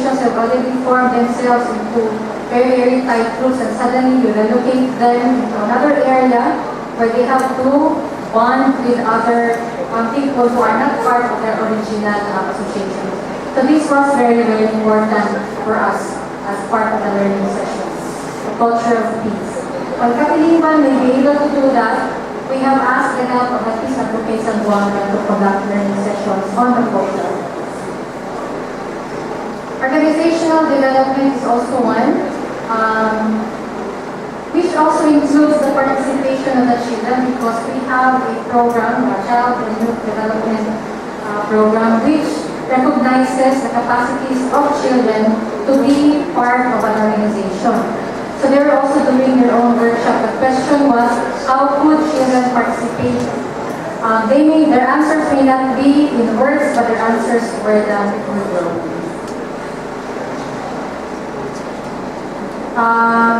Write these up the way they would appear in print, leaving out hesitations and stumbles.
organizations have already formed themselves into very, very tight groups, and suddenly you relocate them into another area where they have to bond with other people who are not part of their original association. So this was very, very important for us as part of the learning sessions, the culture of peace. While Tacloban may be able to do that, we have asked the help of the Peace Advocates and Buanga to conduct learning sessions on the culture. Organizational development is also one, which also includes the participation of the children, because we have a program, a child and youth development program, which recognizes the capacities of children to be part of an organization. So they were also doing their own workshop. The question was, how could children participate? Their answers may not be in words, but their answers were done in words.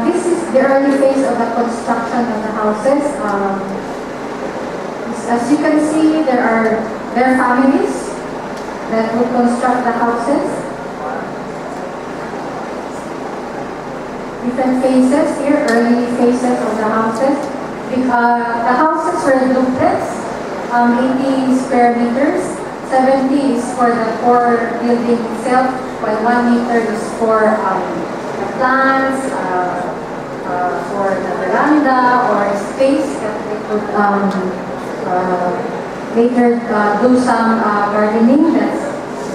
This is the early phase of the construction of the houses. As you can see, there are families that will construct the houses. Different phases here, early phases of the houses. The houses were duplex, 80 square meters. 70 is for the core building itself, while 1 meter is for plants, for the veranda or space that they could later do some gardening. That's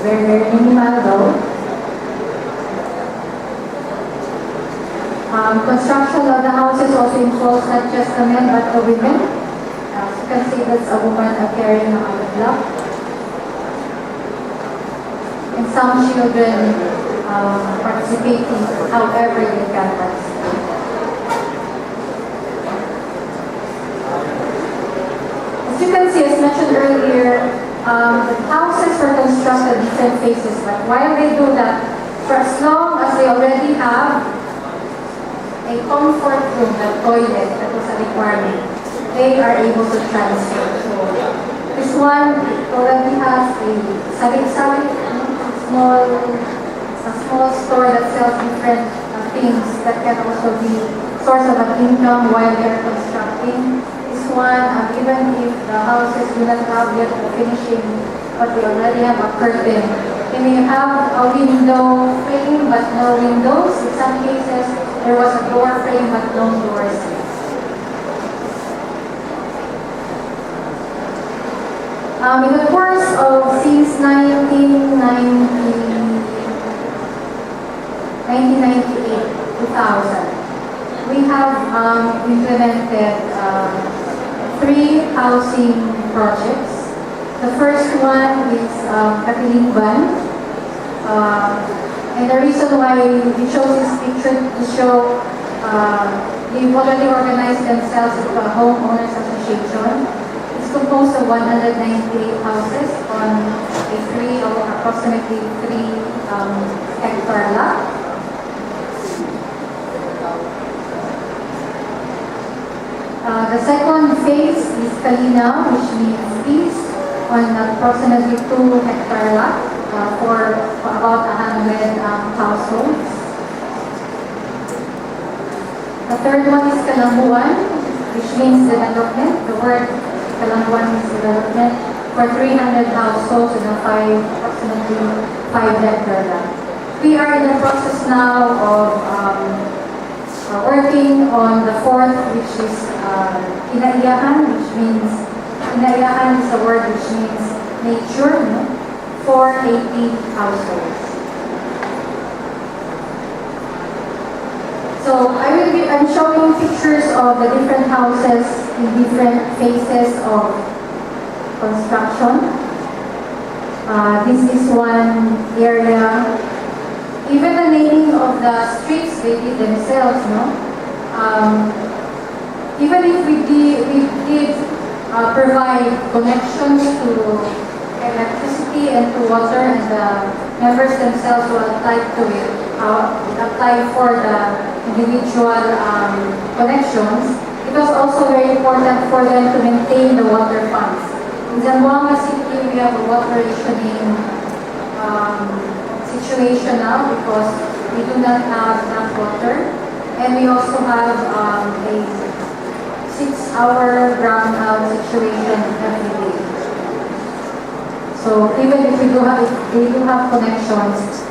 very, very minimal though. Construction of the houses also involves not just the men but the women. As you can see, that's a woman carrying a block. And some children participating however they can participate. As you can see, as mentioned earlier, the houses were constructed in different phases, but while they do that, for as long as they already have a comfort room, a toilet, that was a requirement, they are able to transfer. So this one already has a small store that sells different things that can also be source of an income while they are constructing. This one, even if the houses do not have yet the finishing, but they already have a curtain. They may have a window frame but no windows. In some cases, there was a door frame but no doors. In the course of since 1998, 2000, we have implemented 3 housing projects. The first one is Tacloban. And the reason why we chose this picture to show they've already organized themselves into a homeowners association. It's composed of 198 houses on approximately 3-hectare lot. The second phase is Kalina, which means peace, on approximately 2-hectare lot for about 100 households. The third one is Kalambuan, which means development. The word Kalambuan means development for 300 households in approximately 5-hectare lot. We are in the process now of working on the fourth, which is Inaiyahan, which means, Inaiyahan is a word which means nature, no? For 80 households. So I'm showing pictures of the different houses in different phases of construction. This is one area. Even the naming of the streets, they did themselves, no? Even if we did provide connections to electricity and to water, and the members themselves will apply to it, apply for the individual connections. It was also very important for them to maintain the water funds. In Zamboanga City, we have a water rationing situation now because we do not have enough water. And we also have a 6-hour brownout situation every day. So even if they do have connections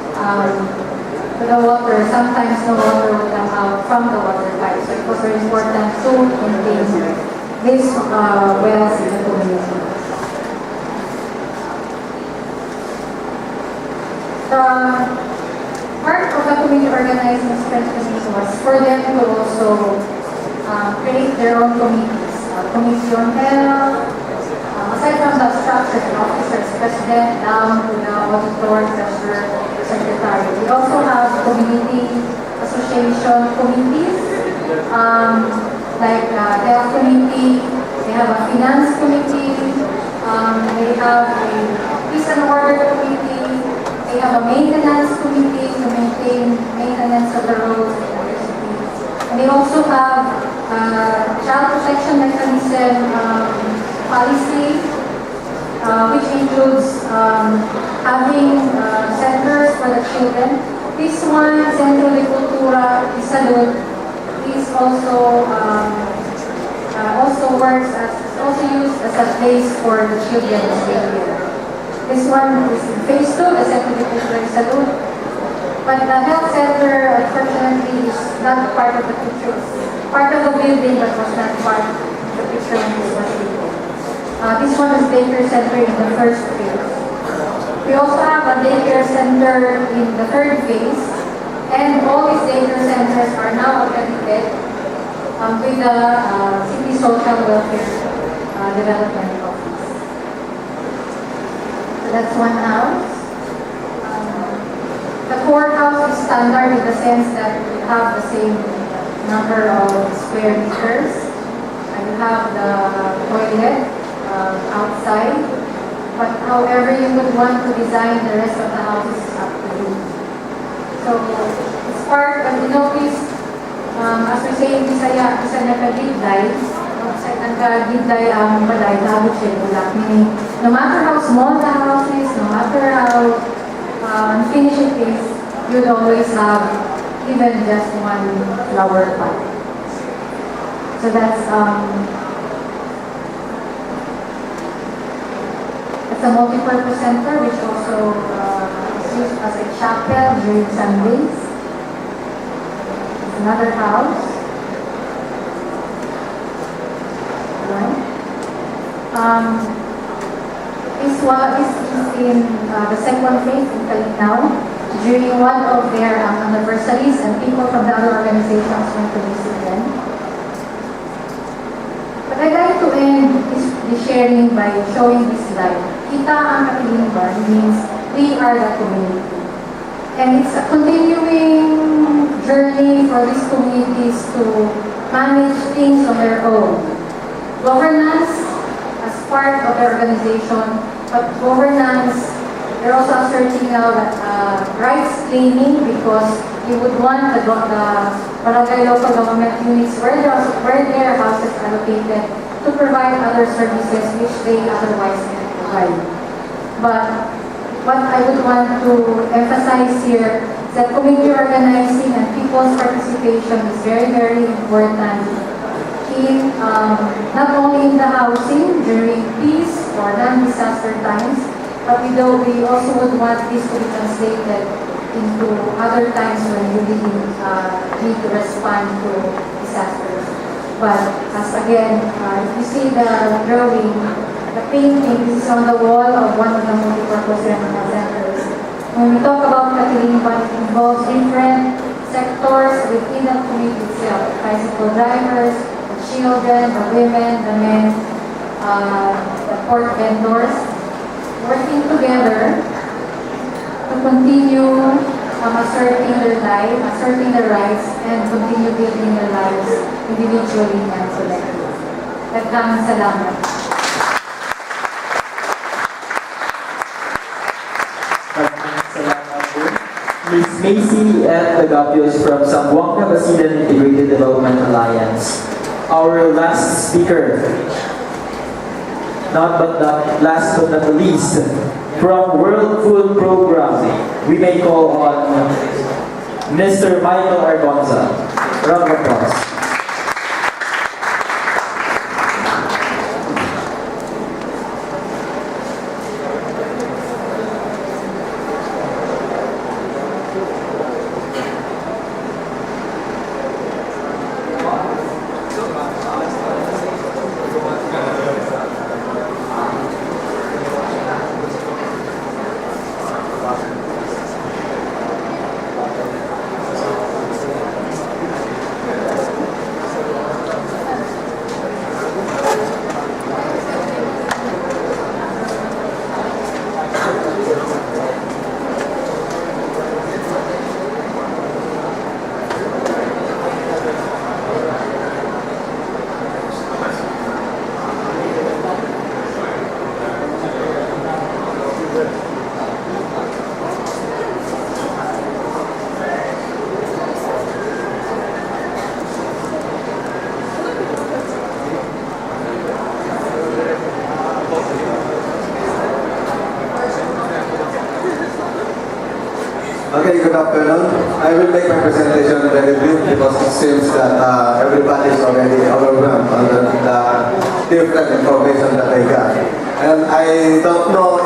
to the water, sometimes the water will come out from the water pipe. So it was very important to maintain these wells in the community. The part of the community organizing strengthening was for them to also create their own committees. Committee on health, aside from the structure, the officers, president, down to the auditor, treasurer, secretary. We also have community association committees, like health committee, they have a finance committee, they have a peace and order committee, they have a maintenance committee to maintain maintenance of the roads and electricity. And they also have child protection mechanism policy, which includes having centers for the children. This one, Centro de Cultura y Salud, is also works as also used as a place for the children to stay here. This one is in phase 2, the Centro de Cultura y Salud. But the health center, unfortunately, is not part of the picture. Part of the building, but was not part of the picture when this was taken. This one is daycare center in the first phase. We also have a daycare center in the third phase, and all these daycare centers are now accredited with the City Social Welfare Development Office. So that's one house. The courthouse is standard in the sense that we have the same number of square meters. And you have the toilet outside. But however you would want to design the rest of the house is up to you. So it's part of, you notice, as we say in Bisaya, isa nagka-gidlay, nagka-gidlay ang balay, habit siya bulak. Meaning, no matter how small the house is, no matter how unfinished it is, you'd always have even just one flower pot. So that's a multi-purpose center which also is used as a chapel during Sundays. Another house. This is in the second phase in Kalinaw. During one of their anniversaries, and people from the other organizations went to visit them. But I'd like to end this sharing by showing this slide. Kita ang Tacloban means we are the community. And it's a continuing journey for these communities to manage things on their own. Governance as part of the organization, but governance, they're also asserting now that rights claiming because you would want the barangay local government units where their houses are located to provide other services which they otherwise can provide. But what I would want to emphasize here is that community organizing and people's participation is very, very important in not only in the housing during peace or non-disaster times, but we also would want this to be translated into other times when you really need to respond to disasters. But as again, if you see the drawing, the painting, this is on the wall of one of the multi-purpose rental centers. When we talk about Tacloban, it involves different sectors within the community itself. Bicycle drivers, the children, the women, the men, the pork vendors, working together to continue asserting their life, asserting their rights, and continue building their lives individually and collectively. Daghang salamat. Ms. Macy F. Agapios from Zamboanga Basilan Integrated Development Alliance. Our last speaker, last but not least, from World Food Program, we may call on Mr. Michael Argonza. Round of applause. Okay, good afternoon. I will make my presentation very brief because it seems that everybody is already overwhelmed on the different information that I got. And I don't know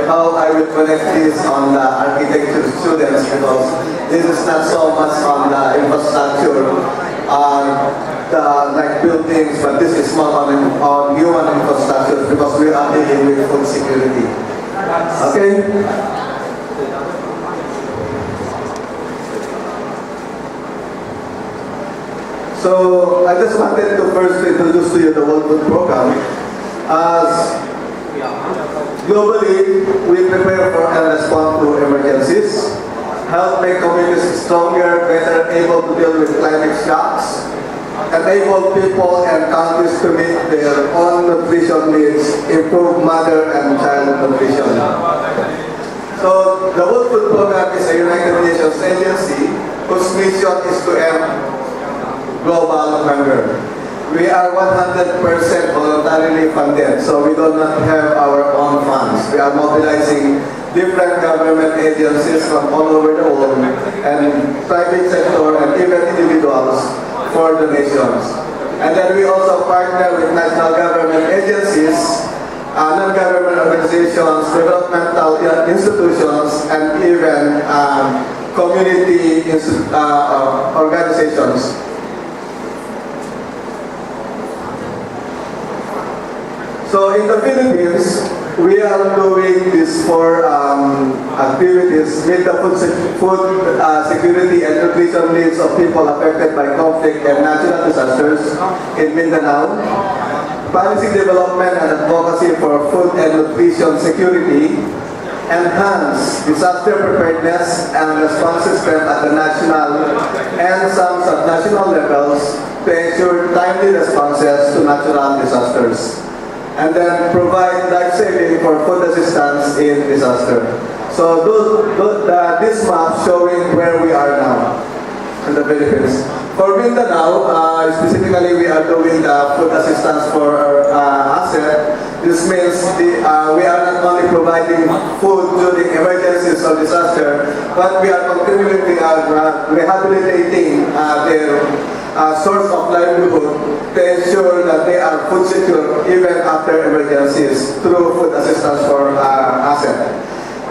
how I will connect this on the architecture students because this is not so much on the infrastructure, like buildings, but this is more on human infrastructure because we are dealing with food security. Okay? So I just wanted to first introduce to you the World Food Program. As globally, we prepare for and respond to emergencies, help make communities stronger, better able to deal with climate shocks, enable people and countries to meet their own nutrition needs, improve mother and child nutrition. So the World Food Program is a United Nations agency whose mission is to end global hunger. We are 100% voluntarily funded, so we do not have our own funds. We are mobilizing different government agencies from all over the world and private sector and even individuals for donations. And then we also partner with national government agencies, non-government organizations, developmental institutions, and even community organizations. So in the Philippines, we are doing these four activities: meet the food security and nutrition needs of people affected by conflict and natural disasters in Mindanao, policy development and advocacy for food and nutrition security, enhance disaster preparedness and response system at the national and some subnational levels to ensure timely responses to natural disasters, and then provide life-saving for food assistance in disaster. So this map showing where we are now in the Philippines. For Mindanao, specifically we are doing the food assistance for our asset. This means we are not only providing food during emergencies or disaster, but we are continually rehabilitating their source of livelihood to ensure that they are food secure even after emergencies through food assistance for asset.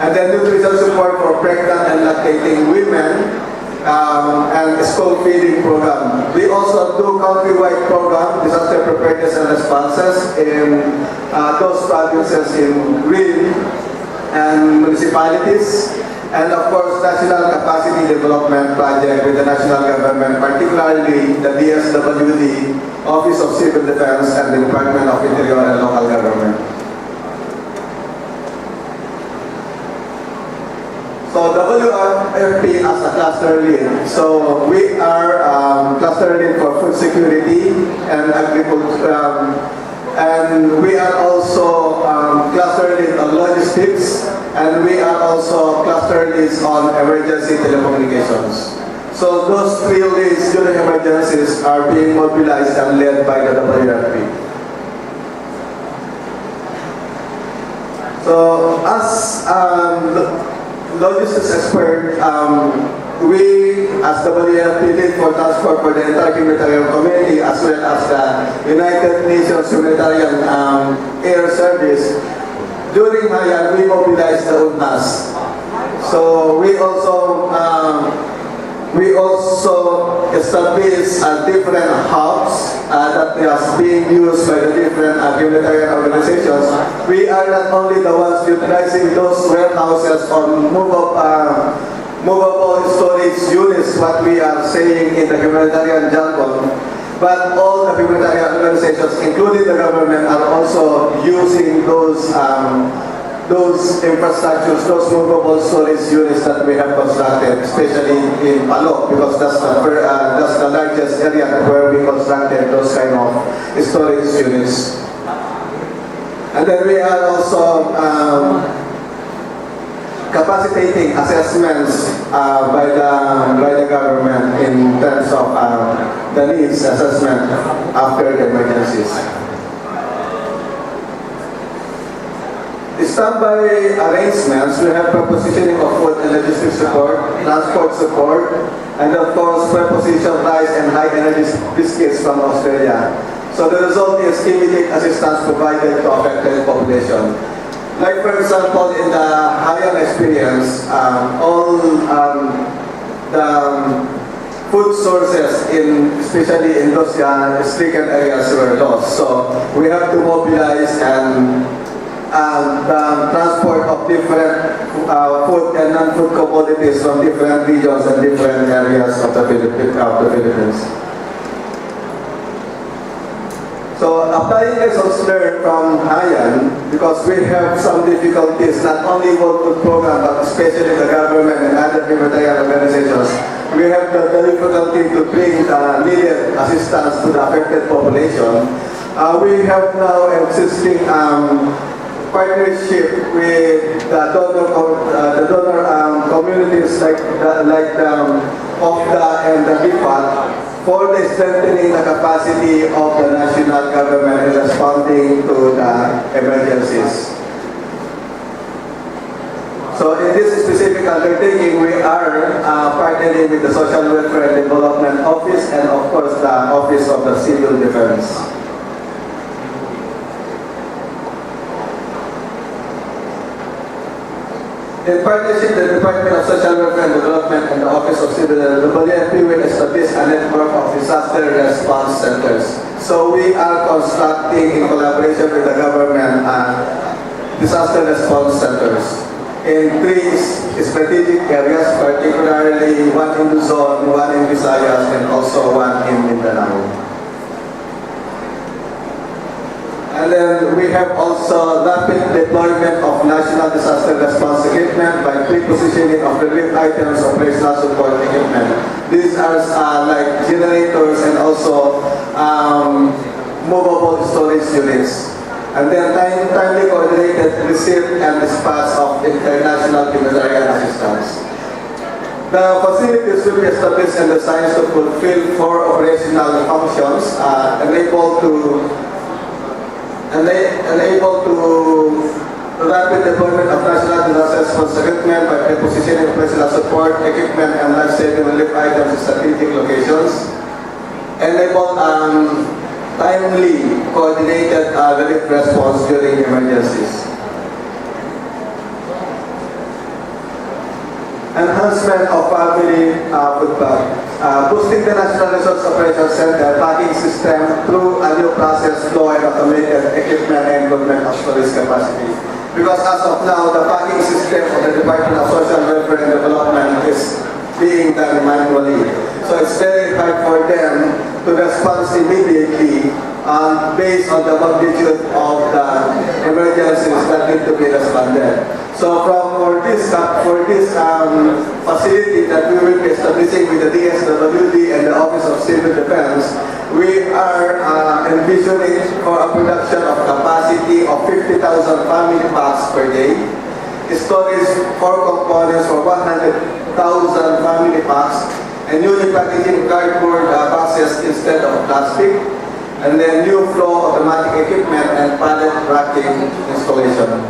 And then nutrition support for pregnant and lactating women and school feeding program. We also do countrywide program, disaster preparedness and responses in those provinces in green and municipalities. And of course, national capacity development project with the national government, particularly the DSWD, Office of Civil Defense, and the Department of Interior and Local Government. So WFP as a cluster lead. So we are cluster lead for food security and agriculture. And we are also cluster lead on logistics, and we are also cluster leads on emergency telecommunications. So those three leads during emergencies are being mobilized and led by the WFP. So as logistics expert, we as WFP lead for transport for the entire humanitarian community as well as the United Nations Humanitarian Air Service. During Hayan, we mobilized the UNHAS. So we also established different hubs that are being used by the different humanitarian organizations. We are not only the ones utilizing those warehouses or movable storage units, what we are saying in the humanitarian jargon, but all the humanitarian organizations, including the government, are also using those infrastructures, those movable storage units that we have constructed, especially in Palo, because that's the largest area where we constructed those kind of storage units. And then we are also capacitating assessments by the government in terms of the needs assessment after the emergencies. Standby arrangements, we have prepositioning of food and logistics support, transport support, and of course preposition rice and high energy biscuits from Australia. So the result is immediate assistance provided to affected population. Like for example, in the Hayan experience, all the food sources, especially in those stricken areas, were lost. So we have to mobilize and the transport of different food and non-food commodities from different regions and different areas of the Philippines. So applying lessons learned from Hayan, because we have some difficulties, not only World Food Program, but especially the government and other humanitarian organizations, we have the difficulty to bring the needed assistance to the affected population. We have now existing partnership with the donor communities like the OFDA and the BIPAT for the strengthening the capacity of the national government in responding to the emergencies. So in this specific undertaking, we are partnering with the Social Welfare and Development Office and of course the Office of the Civil Defense. In partnership, the Department of Social Welfare and Development and the Office of Civil Defense, WFP will establish a network of disaster response centers. So we are constructing in collaboration with the government disaster response centers in 3 strategic areas, particularly one in Luzon, one in Visayas, and also one in Mindanao. And then we have also rapid deployment of national disaster response equipment by pre-positioning of relief items of operational support equipment. These are like generators and also movable storage units. And then timely coordinated receipt and dispatch of international humanitarian assistance. The facilities will be established and designed to fulfill 4 operational functions, enable to rapid deployment of national disaster response equipment by prepositioning operational support equipment and life-saving relief items in strategic locations. Enable timely coordinated relief response during emergencies. Enhancement of family food bank. Boosting the National Resource Operations Center packing system through a new process flow and automated equipment and equipment of storage capacity. Because as of now, the packing system of the Department of Social Welfare and Development is being done manually. So it's very hard for them to respond immediately based on the magnitude of the emergencies that need to be responded. So for this facility that we will be establishing with the DSWD and the Office of Civil Defense, we are envisioning for a production of capacity of 50,000 family packs per day, storage 4 components for 100,000 family packs, and newly packaging cardboard boxes instead of plastic, and then new flow automatic equipment and pallet racking installation.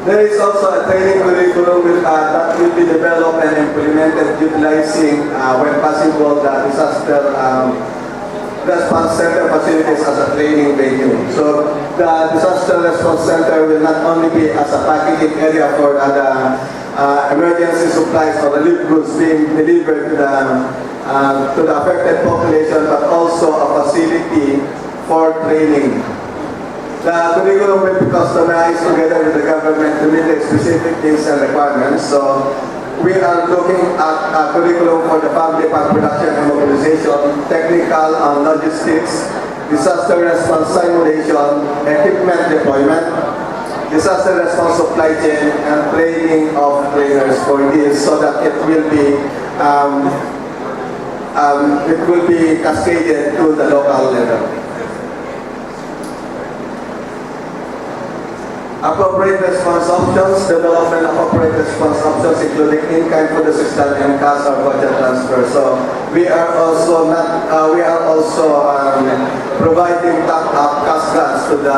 There is also a training curriculum that will be developed and implemented utilizing, when possible, the disaster response center facilities as a training venue. So the disaster response center will not only be as a packaging area for the emergency supplies or relief goods being delivered to the affected population, but also a facility for training. The curriculum will be customized together with the government to meet the specific needs and requirements. So we are looking at a curriculum for the family fund production and mobilization, technical and logistics, disaster response simulation, equipment deployment, disaster response supply chain, and training of trainers for this, so that it will be cascaded to the local level. Appropriate response options, development of appropriate response options, including in-kind food assistance and cash or budget transfer. So we are also providing top-up cash grants to the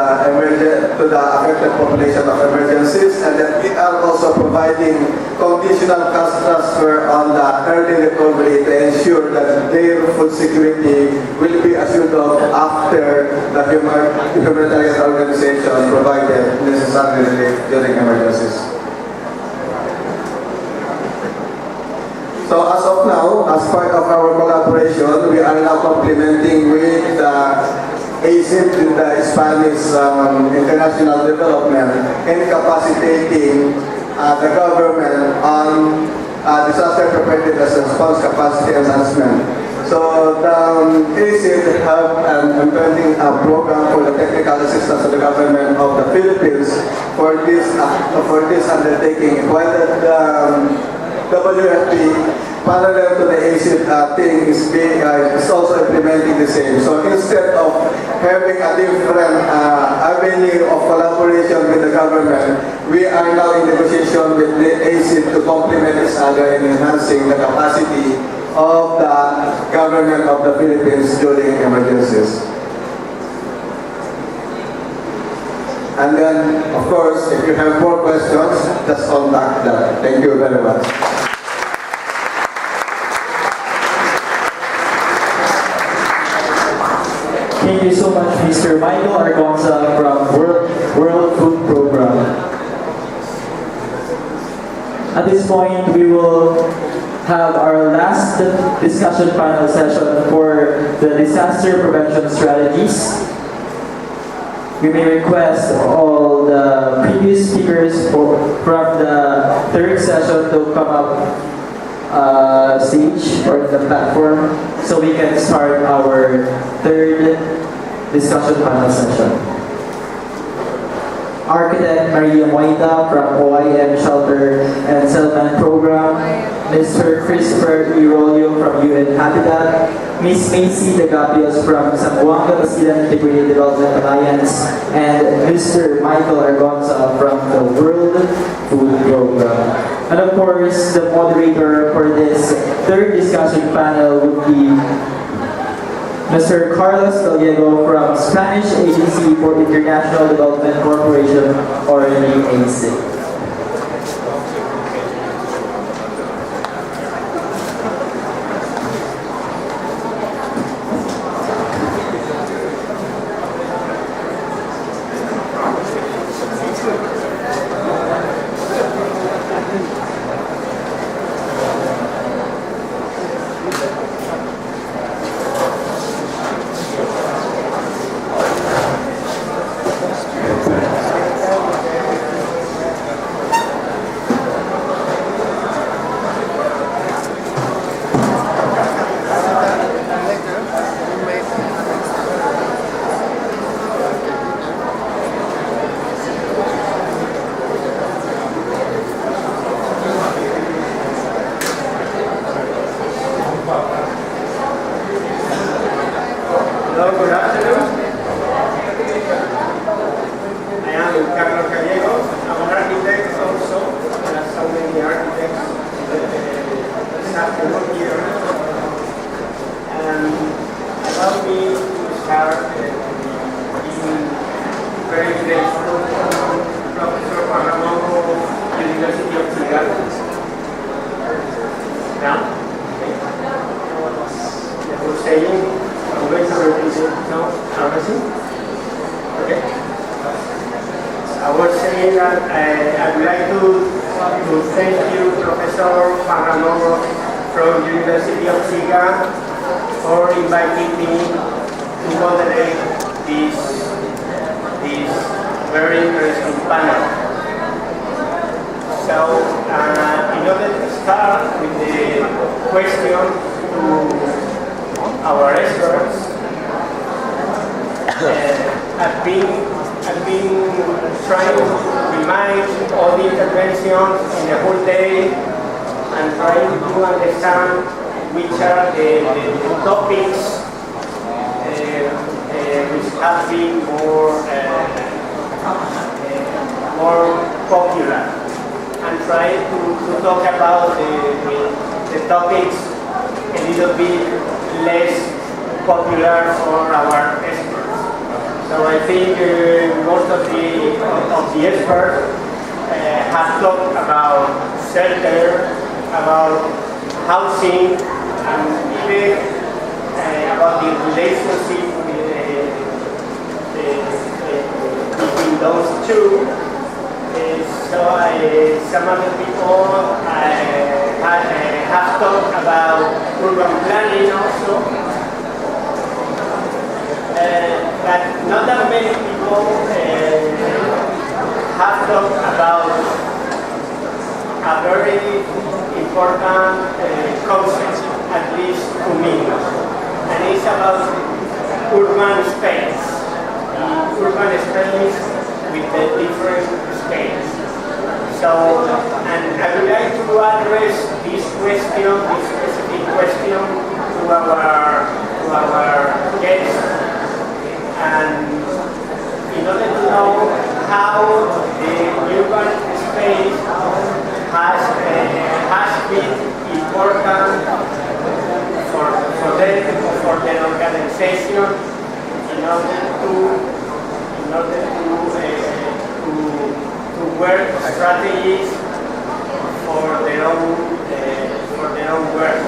affected population of emergencies, and then we are also providing conditional cash transfer on the early recovery to ensure that their food security will be assured of after the humanitarian organization provided necessary relief during emergencies. So as of now, as part of our collaboration, we are now complementing with the ASIP in the Spanish International Development in capacitating the government on disaster preparedness and response capacity enhancement. So the ASIP have an impending program for the technical assistance of the government of the Philippines for this undertaking. While the WFP, parallel to the ASIP thing, is also implementing the same. So instead of having a different avenue of collaboration with the government, we are now in negotiation with the ASIP to complement each other in enhancing the capacity of the government of the Philippines during emergencies. And then, of course, if you have more questions, just contact them. Thank you very much. Thank you so much, Mr. Michael Argonza from World Food Program. At this point, we will have our last discussion panel session for the disaster prevention strategies. We may request all the previous speakers from the third session to come up stage or the platform so we can start our third discussion panel session. Architect Maria Moita from OIM Shelter and Settlement Program, Mr. Christopher E. Rolio from UN Habitat, Ms. Macy Dagapios from Zamboanga Basilan Integrated Development Alliance, and Mr. Michael Argonza from the World Food Program. And of course, the moderator for this third discussion panel would be Mr. Carlos Gallego from Spanish Agency for International Development Corporation, or the ASIC. thank you, Professor Pangamo from University of Siga, for inviting me to moderate this very interesting panel. So, in order to start with the question to our experts, I've been trying to remind all the interventions in the whole day and trying to understand which are the topics which have been more popular, and try to talk about the topics a little bit less popular for our experts. So I think most of the experts have talked about shelter, about housing, and even about the relationship between those two. Some other people have talked about urban planning also. But not that many people have talked about a very important concept, at least to me, and it's about urban space. Urban space with the different scales. So, and I would like to address this question, this specific question, to our guests. And in order to know how the urban space has been important for them, for their organization, in order to work strategies for their own work.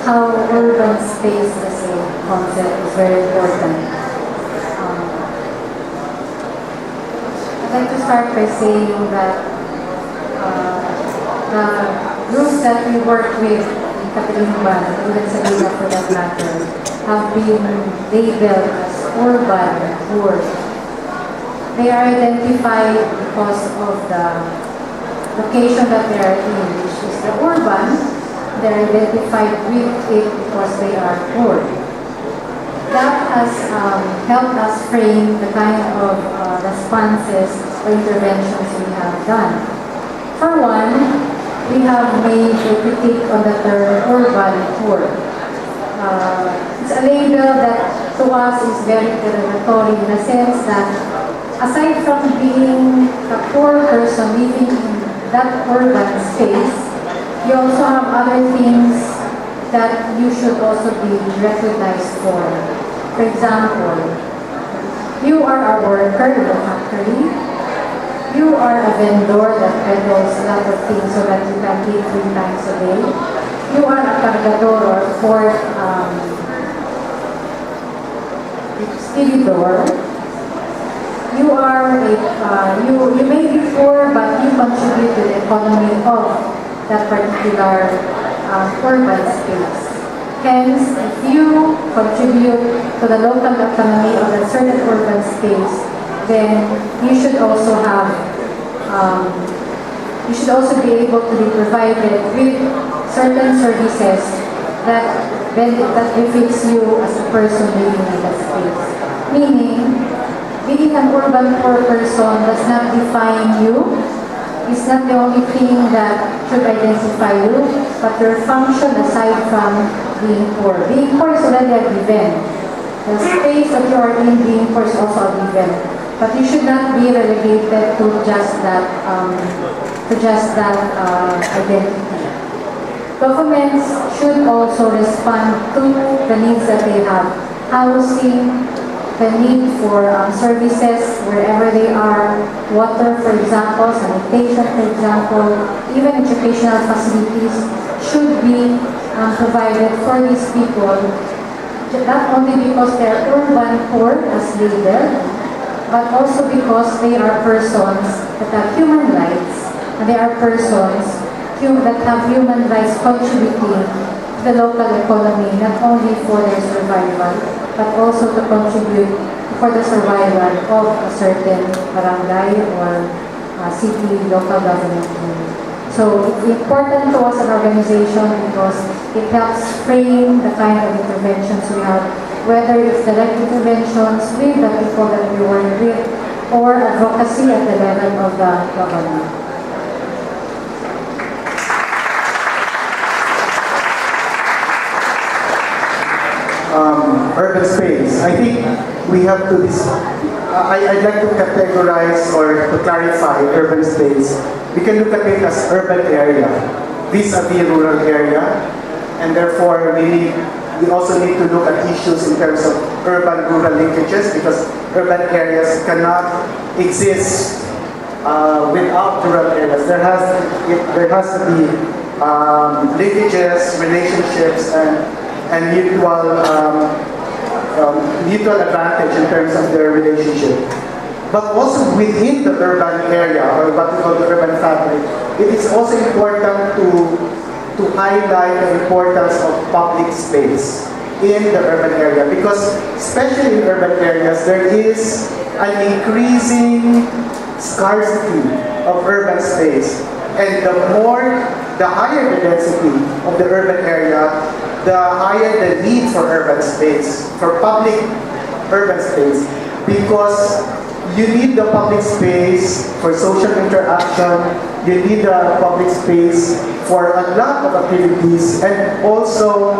How urban space as a concept is very important. I'd like to start by saying that the groups that we work with in Tacloban, even sa Liga for that matter, have been labeled as urban poor. They are identified because of the location that they are in, which is the urban. They're identified with it because they are poor. That has helped us frame the kind of responses or interventions we have done. For one, we have made a critique on the term urban poor. It's a label that to us is very derogatory in the sense that aside from being a poor person living in that urban space, you also have other things that you should also be recognized for. For example, you are a worker in a factory. You are a vendor that peddles a lot of things so that you can eat 3 times a day. You are a cargador or fourth stevedore. You are you may be poor, but you contribute to the economy of that particular urban space. Hence, if you contribute to the local economy of a certain urban space, then you should also have, you should also be able to be provided with certain services that benefits you as a person living in that space. Meaning, being an urban poor person does not define you. It's not the only thing that should identify you, but your function aside from being poor. Being poor is already a given. The space that you are in being poor is also a given. But you should not be relegated to just that identity. Governments should also respond to the needs that they have. Housing, the need for services wherever they are, water, for example, sanitation, for example, even educational facilities should be provided for these people, not only because they are urban poor as labeled, but also because they are persons that have human rights, and they are persons that have human rights contributing to the local economy, not only for their survival, but also to contribute for the survival of a certain barangay or city local government unit. So it's important to us as an organization because it helps frame the kind of interventions we have, whether it's direct interventions with the people that we work with or advocacy at the level of the government. Urban space. I think we have to, I'd like to categorize or to clarify urban space. We can look at it as urban area vis-a-vis rural area, and therefore we also need to look at issues in terms of urban-rural linkages, because urban areas cannot exist without rural areas. There has to be linkages, relationships, and mutual advantage in terms of their relationship. But also within the urban area, or what we call the urban fabric, it is also important to highlight the importance of public space in the urban area, because especially in urban areas, there is an increasing scarcity of urban space. And the higher the density of the urban area, the higher the need for urban space, for public urban space, because you need the public space for social interaction, you need the public space for a lot of activities, and also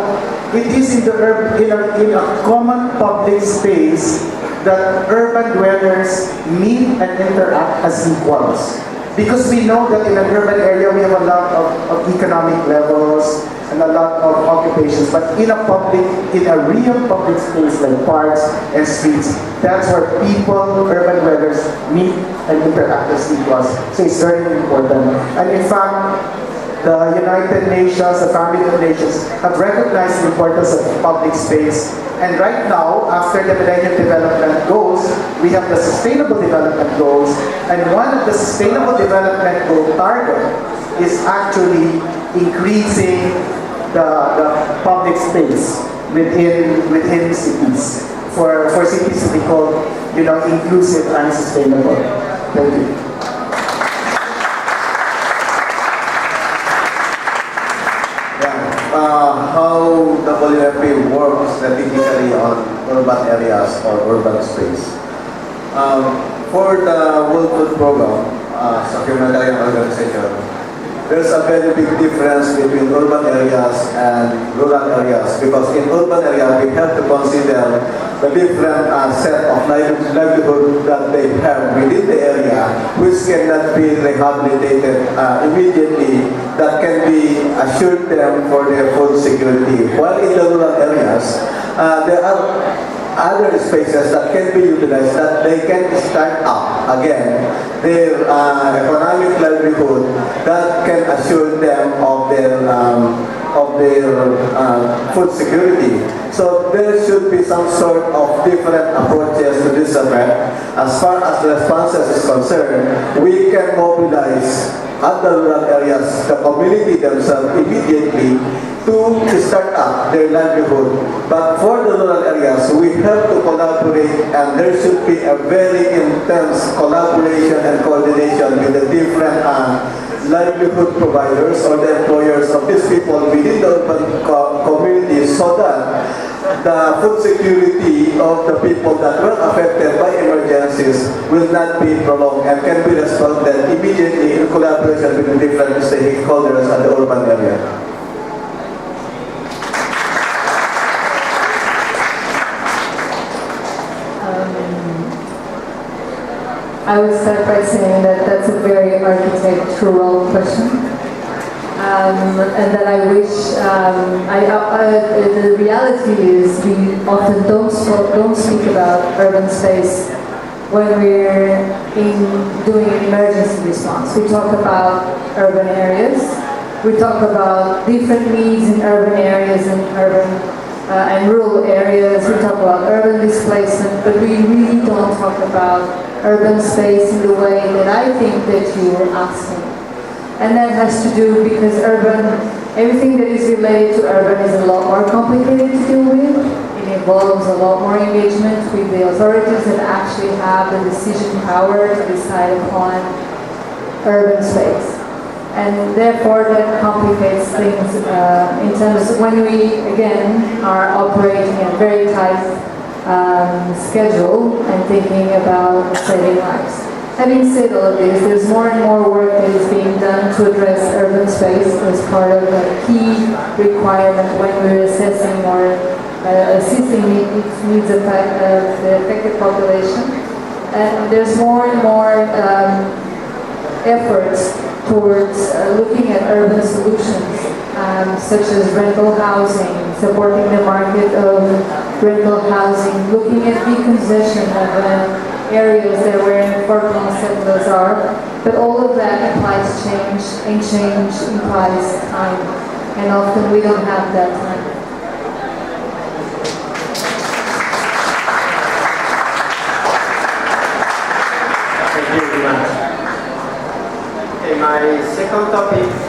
it is in a common public space that urban dwellers meet and interact as equals. Because we know that in an urban area we have a lot of economic levels and a lot of occupations, but in a real public space like parks and streets, that's where people, urban dwellers, meet and interact as equals. So it's very important. And in fact, the United Nations, the Family of Nations, have recognized the importance of public space. And right now, after the Millennium Development Goals, we have the Sustainable Development Goals. And one of the Sustainable Development Goal target is actually increasing the public space within cities for cities to be called, inclusive and sustainable. Thank you. How WFP works strategically on urban areas or urban space. For the World Food Program, as a humanitarian organization, there's a very big difference between urban areas and rural areas, because in urban areas we have to consider the different set of livelihood that they have within the area, which cannot be rehabilitated immediately, that can be assured them for their food security. While in the rural areas, there are other spaces that can be utilized, that they can start up again their economic livelihood, that can assure them of their food security. So there should be some sort of different approaches to this effect. As far as the responses is concerned, we can mobilize at the rural areas, the community themselves immediately to start up their livelihood. But for the rural areas, we have to collaborate, and there should be a very intense collaboration and coordination with the different livelihood providers or the employers of these people within the urban communities, so that the food security of the people that were affected by emergencies will not be prolonged and can be responded immediately in collaboration with the different stakeholders at the urban area. I would start by saying that that's a very architectural question, and that I wish. The reality is we often don't speak about urban space when we're doing emergency response. We talk about urban areas. We talk about different needs in urban areas and urban and rural areas. We talk about urban displacement, but we really don't talk about urban space in the way that I think that you were asking. And that has to do because everything that is related to urban is a lot more complicated to deal with. It involves a lot more engagement with the authorities that actually have the decision power to decide upon urban space. And therefore that complicates things in terms of when we, again, are operating in a very tight schedule and thinking about saving lives. Having said all of this, there's more and more work that is being done to address urban space as part of a key requirement when we're assessing or assisting needs of the affected population. And there's more and more efforts towards looking at urban solutions, such as rental housing, supporting the market of rental housing, looking at repossession of areas that where informal settlers are. But all of that implies change, and change implies time. And often we don't have that time. Thank you very much. My second topic is,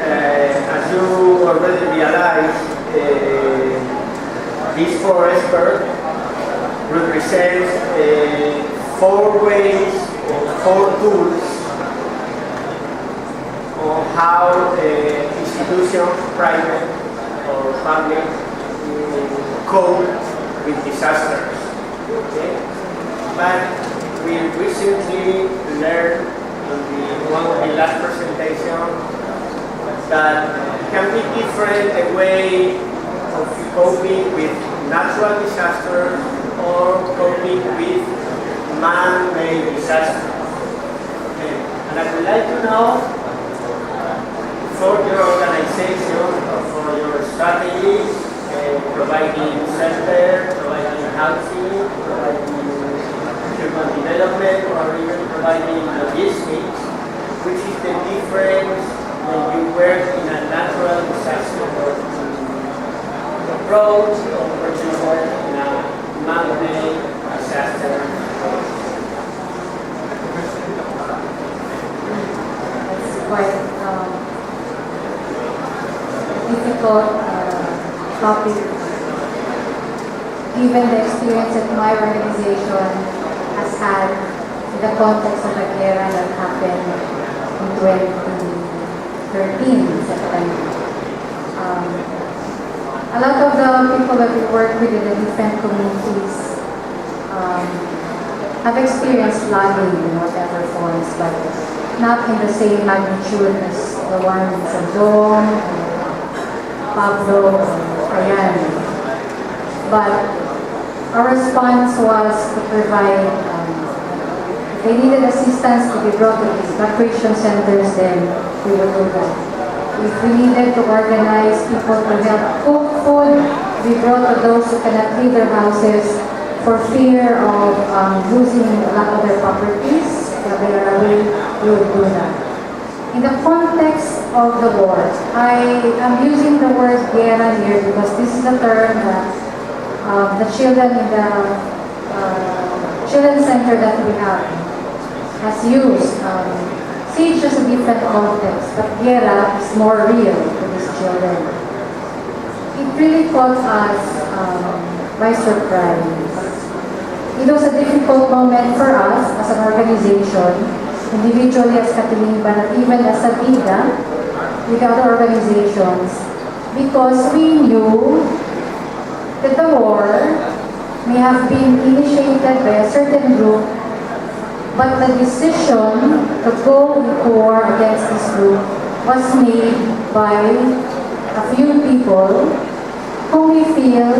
as you already realized, this four expert represents 4 ways or 4 tools on how institutions, private or public, cope with disasters. Okay? But we recently learned in one of the last presentations that can be different the way of coping with natural disasters or coping with man-made disasters. Okay. And I would like to know for your organization or for your strategies, providing shelter, providing housing, providing urban development, or even providing logistics, which is the difference when you work in a natural disaster approach or when you work in a man-made disaster approach. It's quite difficult topic. Given the experience that my organization has had in the context of the era that happened in 2013 September. A lot of the people that we work with in the different communities have experienced flooding in whatever forms, but not in the same magnitude as the one in Sandong, Pablo, Ayan. But our response was to provide, if they needed assistance to be brought to the evacuation centers, then we would do that. If we needed to organize people to help cook food, we brought to those who cannot leave their houses for fear of losing a lot of their properties. If they are away, we would do that. In the context of the war, I am using the word guerra here because this is a term that the children in the children's center that we have has used. Siege is a different context, but guerra is more real to these children. It really caught us by surprise. It was a difficult moment for us as an organization, individually as Catalina, but even as a Vida with other organizations, because we knew that the war may have been initiated by a certain group, but the decision to go into war against this group was made by a few people whom we feel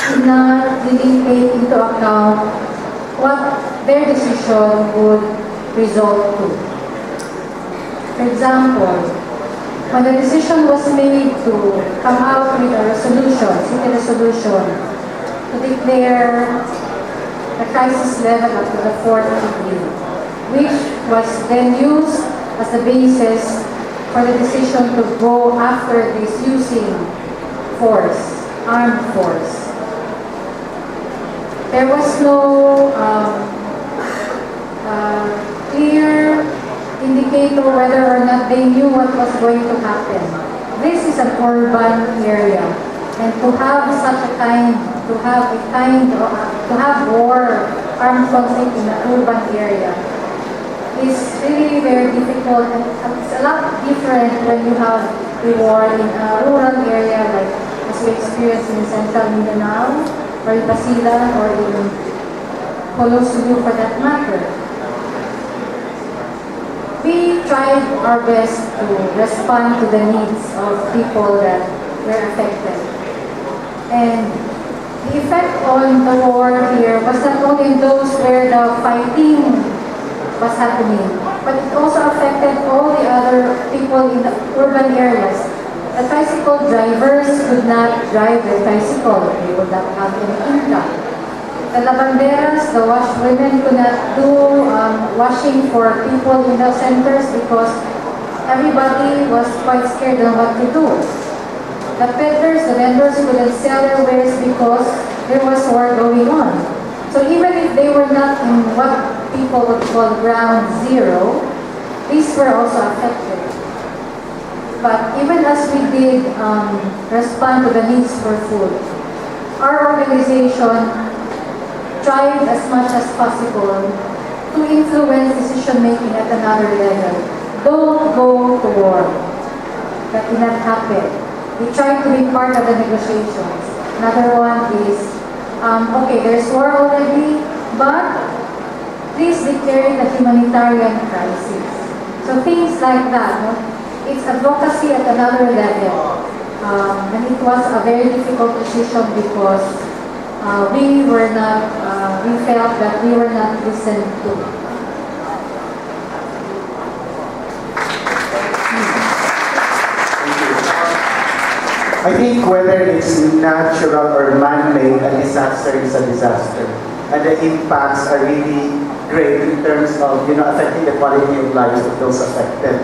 did not really take into account what their decision would result to. For example, when the decision was made to come out with a resolution, city resolution, to declare the crisis level up to the 4th degree, which was then used as the basis for the decision to go after this using force. armed force. There was no clear indicator whether or not they knew what was going to happen. This is an urban area, and to have war, armed conflict in an urban area is really very difficult, and it's a lot different when you have a war in a rural area like as we experience in Central Mindanao or in Basilan or in Colosimo for that matter. We tried our best to respond to the needs of people that were affected. And the effect on the war here was not only in those where the fighting was happening, but it also affected all the other people in the urban areas. The tricycle drivers could not drive their tricycle. They would not have any income. The lavanderas, the women could not do washing for people in the centers because everybody was quite scared on what to do. The peddlers, the vendors couldn't sell their wares because there was war going on. So even if they were not in what people would call ground zero, these were also affected. But even as we did respond to the needs for food, our organization tried as much as possible to influence decision-making at another level. Don't go to war. That did not happen. We tried to be part of the negotiations. Another one is, okay, there's war already, but please declare it a humanitarian crisis. So things like that, no? It's advocacy at another level. And it was a very difficult decision because we felt that we were not listened to. I think whether it's natural or man-made, a disaster is a disaster. And the impacts are really great in terms of affecting the quality of life of those affected.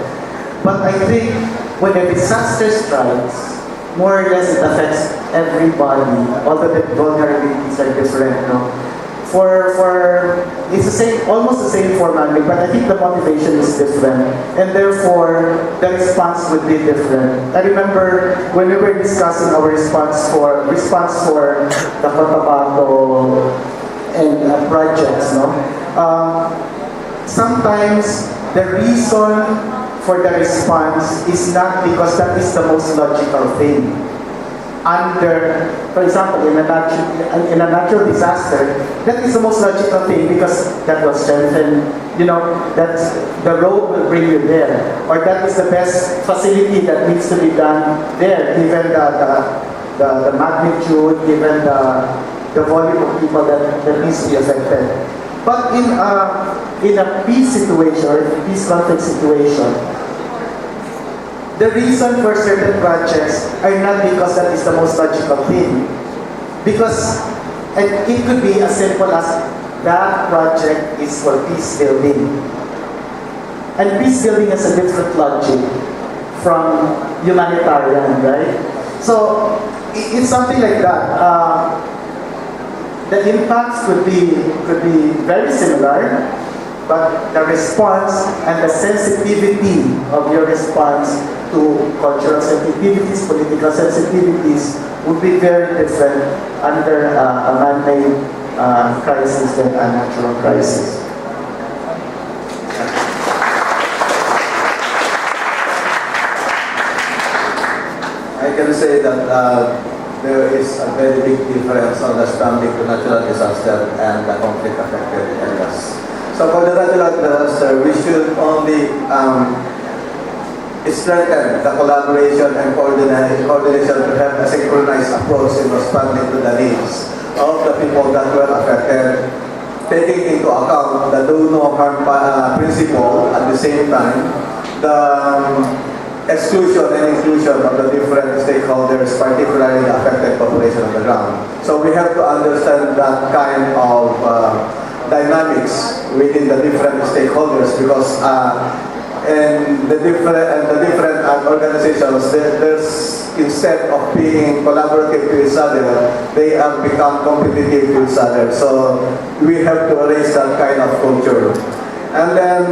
But I think when a disaster strikes, more or less it affects everybody, although the vulnerabilities are different. No? It's the same, almost the same for man-made, but I think the motivation is different, and therefore the response would be different. I remember when we were discussing our response for the Cotabato and projects. No, sometimes the reason for the response is not because that is the most logical thing. For example, in a natural disaster, that is the most logical thing because that will strengthen, that the road will bring you there, or that is the best facility that needs to be done there, given the magnitude, given the volume of people that needs to be affected. But in a peace situation or a peace conflict situation, the reason for certain projects are not because that is the most logical thing. Because it could be as simple as that project is for peace building. And peace building has a different logic from humanitarian, right? So it's something like that. The impacts could be very similar, but the response and the sensitivity of your response to cultural sensitivities, political sensitivities would be very different under a man-made crisis than a natural crisis. I can say that there is a very big difference understanding the natural disaster and the conflict affected areas. So for the natural disaster, we should only strengthen the collaboration and coordination to have a synchronized approach in responding to the needs of the people that were affected, taking into account the do no harm principle at the same time, the exclusion and inclusion of the different stakeholders, particularly the affected population on the ground. So we have to understand that kind of dynamics within the different stakeholders because and the different organizations, there's instead of being collaborative to each other, they have become competitive to each other. So we have to erase that kind of culture. And then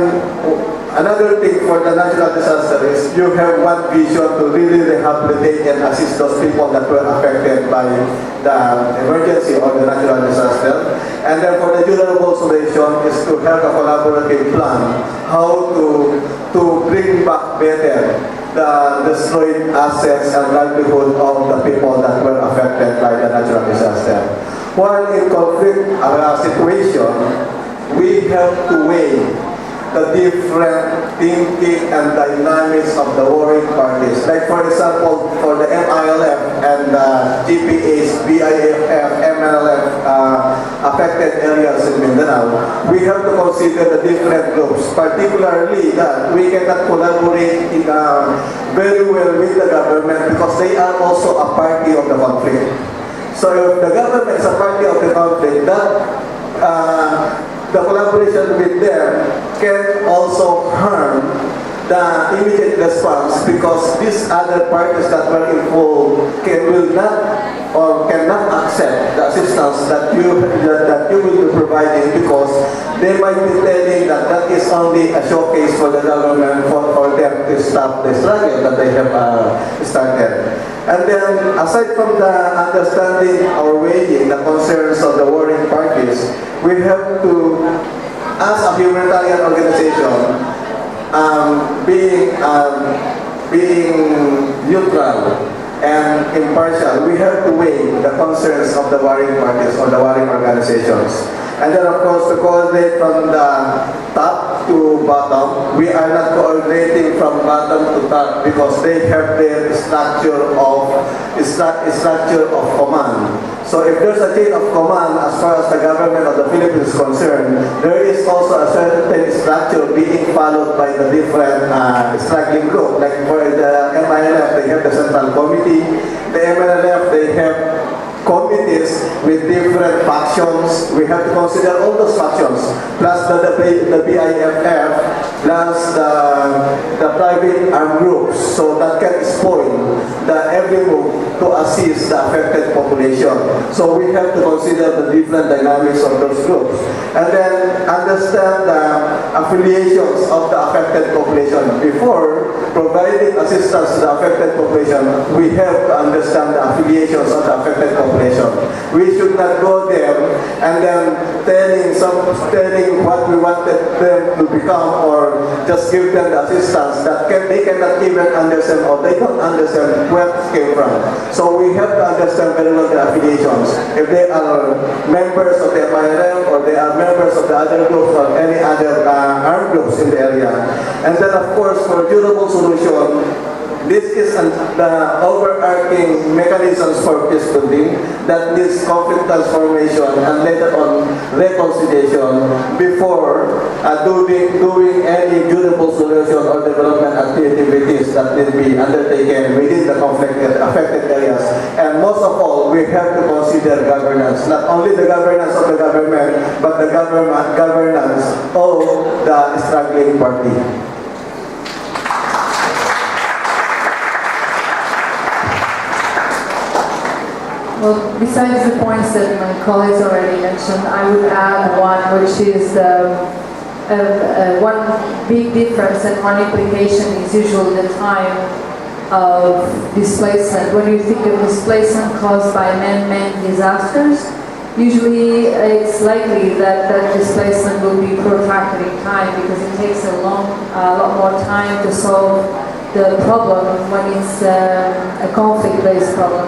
another thing for the natural disaster is you have one vision to really rehabilitate and assist those people that were affected by the emergency or the natural disaster. And then for the durable solution is to have a collaborative plan how to bring back better the destroyed assets and livelihood of the people that were affected by the natural disaster. While in conflict situation, we have to weigh the different thinking and dynamics of the warring parties. Like for example, for the MILF and the GPAs, BIFF, MLF affected areas in Mindanao, we have to consider the different groups, particularly that we cannot collaborate in, very well with the government because they are also a party of the conflict. So if the government is a party of the conflict, the collaboration with them can also harm the immediate response because these other parties that were involved will not or cannot accept the assistance that you will be providing because they might be telling that that is only a showcase for the government for them to stop the struggle that they have started. And then aside from the understanding or weighing the concerns of the warring parties, we have to, as a humanitarian organization, being neutral and impartial, we have to weigh the concerns of the warring parties or the warring organizations. And then of course to coordinate from the top to bottom. We are not coordinating from bottom to top because they have their structure of command. So if there's a chain of command as far as the government of the Philippines is concerned, there is also a certain structure being followed by the different struggling group. Like for the MILF, they have the Central Committee. The MNLF, they have committees with different factions. We have to consider all those factions, plus the BIFF, plus the private armed groups, so that can spoil every move to assist the affected population. So we have to consider the different dynamics of those groups. And then understand the affiliations of the affected population. Before providing assistance to the affected population, we have to understand the affiliations of the affected population. We should not go there and then telling what we wanted them to become or just give them the assistance that they cannot even understand or they don't understand where it came from. So we have to understand very well the affiliations. If they are members of the MIRM or they are members of the other groups or any other armed groups in the area. And then of course for durable solution, this is the overarching mechanisms for peace building that needs conflict transformation and later on reconciliation before doing any durable solution or development activities that need to be undertaken within the conflict affected areas. And most of all, we have to consider governance, not only the governance of the government, but the governance of the struggling party. Well, besides the points that my colleagues already mentioned, I would add one, which is one big difference and one implication is usually the time of displacement. When you think of displacement caused by man-made disasters, usually it's likely that that displacement will be protracted in time because it takes a lot more time to solve the problem when it's a conflict-based problem.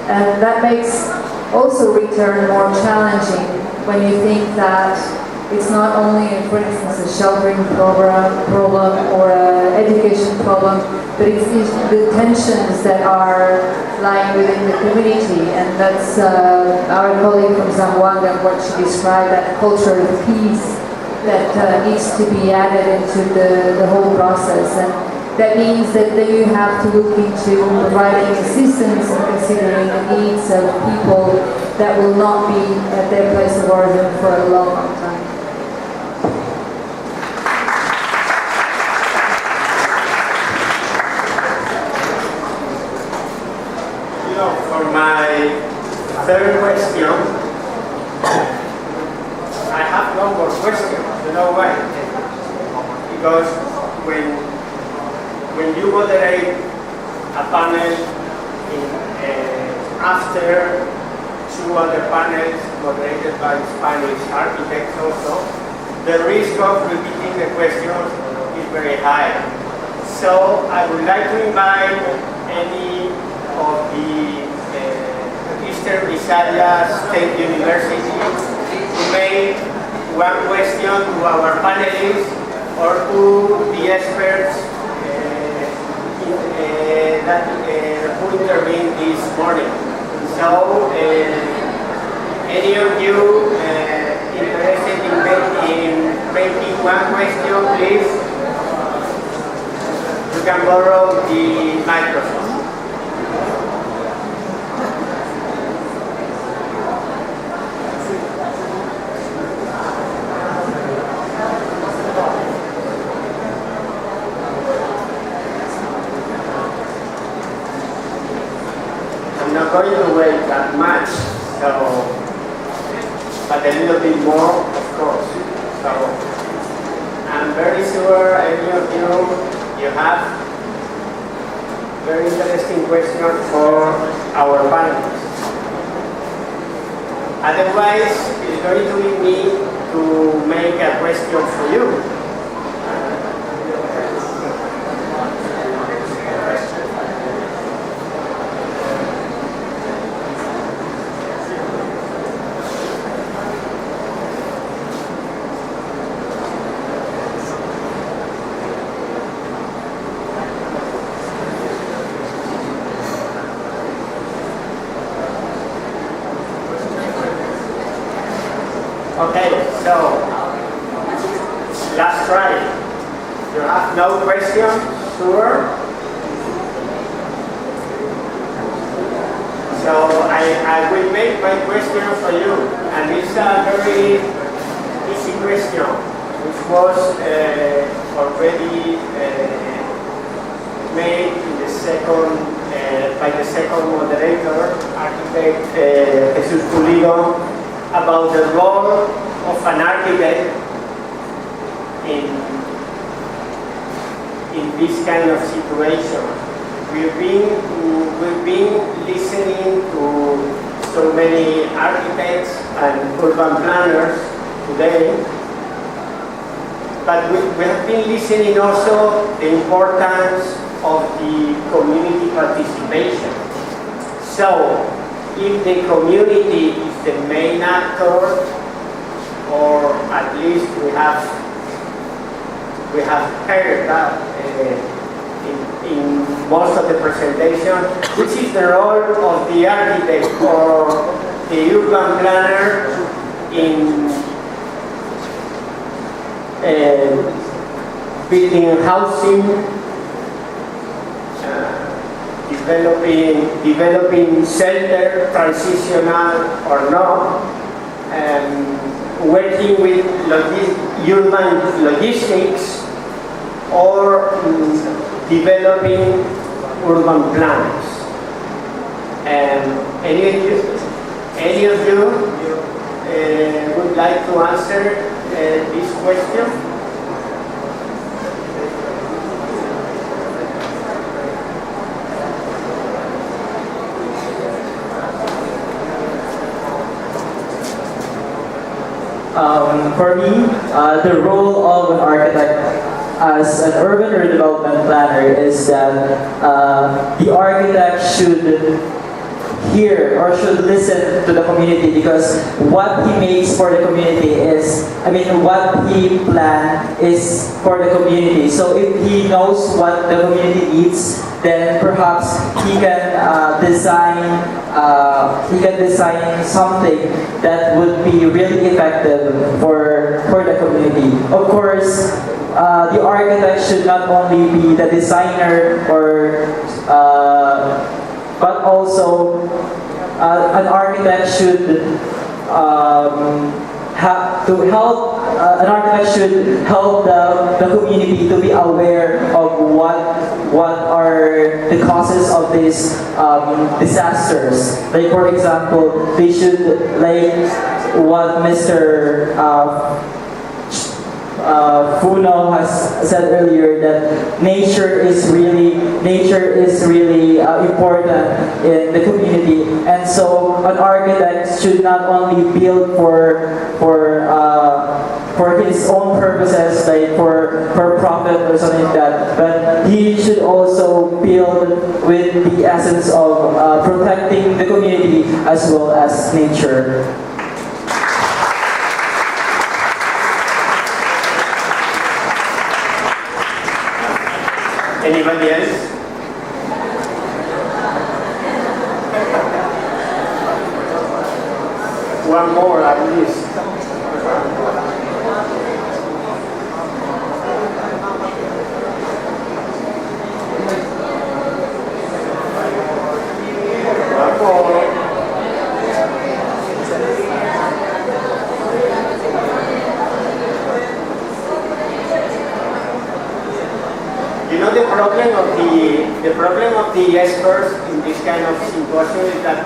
And that makes also return more challenging when you think that it's not only, for instance, a sheltering problem or an education problem, but it's the tensions that are lying within the community. And that's our colleague from Zamboanga, what she described, that culture of peace that needs to be added into the whole process. And that means that you have to look into providing assistance and considering the needs of people that will not be at their place of origin for a long, long time. third question. I have no more questions. You know why? Because when you moderate a panel after two other panels moderated by Spanish architects also, the risk of repeating the questions is very high. So I would like to invite any of the Eastern Visayas State University to make one question to our panelists or to the experts who intervened this morning. So any of you interested in making one question, please, you can borrow the microphone. I'm not going to wait that much, so, but a little bit more, of course. So, I'm very sure any of you have very interesting questions for our panelists. Otherwise, it's going to be me to make a question for you. Okay, so last try. You have no question? Sure? So I will make my question for you, and it's a very easy question, which was already made in the by the second moderator, architect Jesus Pulido, about the role of an architect in this kind of situation. We've been listening to so many architects and urban planners today, but we have been listening also the importance of the community participation. So, if the community is the main actor, or at least we have heard that in most of the presentation, which is the role of the architect or the urban planner in building housing, developing shelter, transitional or not, working with urban logistics, or developing urban plans. Any of you would like to answer this question? For me, the role of an architect as an urban redevelopment planner is that the architect should hear or should listen to the community, because what he makes for the community is, what he plans is for the community. So if he knows what the community needs, then perhaps he can design something that would be really effective for the community. Of course, the architect should not only be the designer but also an architect should to help an architect should help the community to be aware of what are the causes of these disasters. Like for example, they should, like what Mr. Funo has said earlier, that nature is really important in the community, and so an architect should not only build for his own purposes, like for profit or something like that, but he should also build with the essence of protecting the community as well as nature. Anybody else? One more at least. One more. You know, the problem of the experts in this kind of symposium is that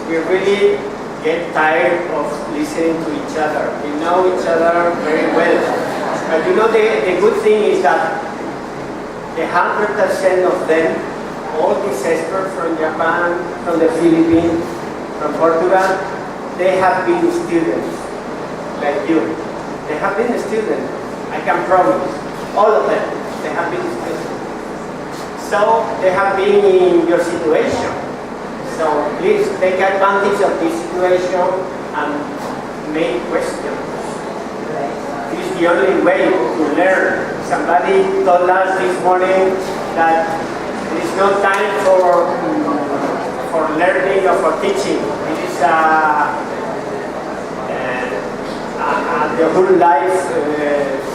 we really get tired of listening to each other. We know each other very well. But you know, the good thing is that the 100% of them, all these experts from Japan, from the Philippines, from Portugal, they have been students like you. They have been students. I can promise, all of them, they have been students. So they have been in your situation. So please take advantage of this situation and make questions. This is the only way to learn. Somebody told us this morning that there is no time for learning or for teaching. It is the whole life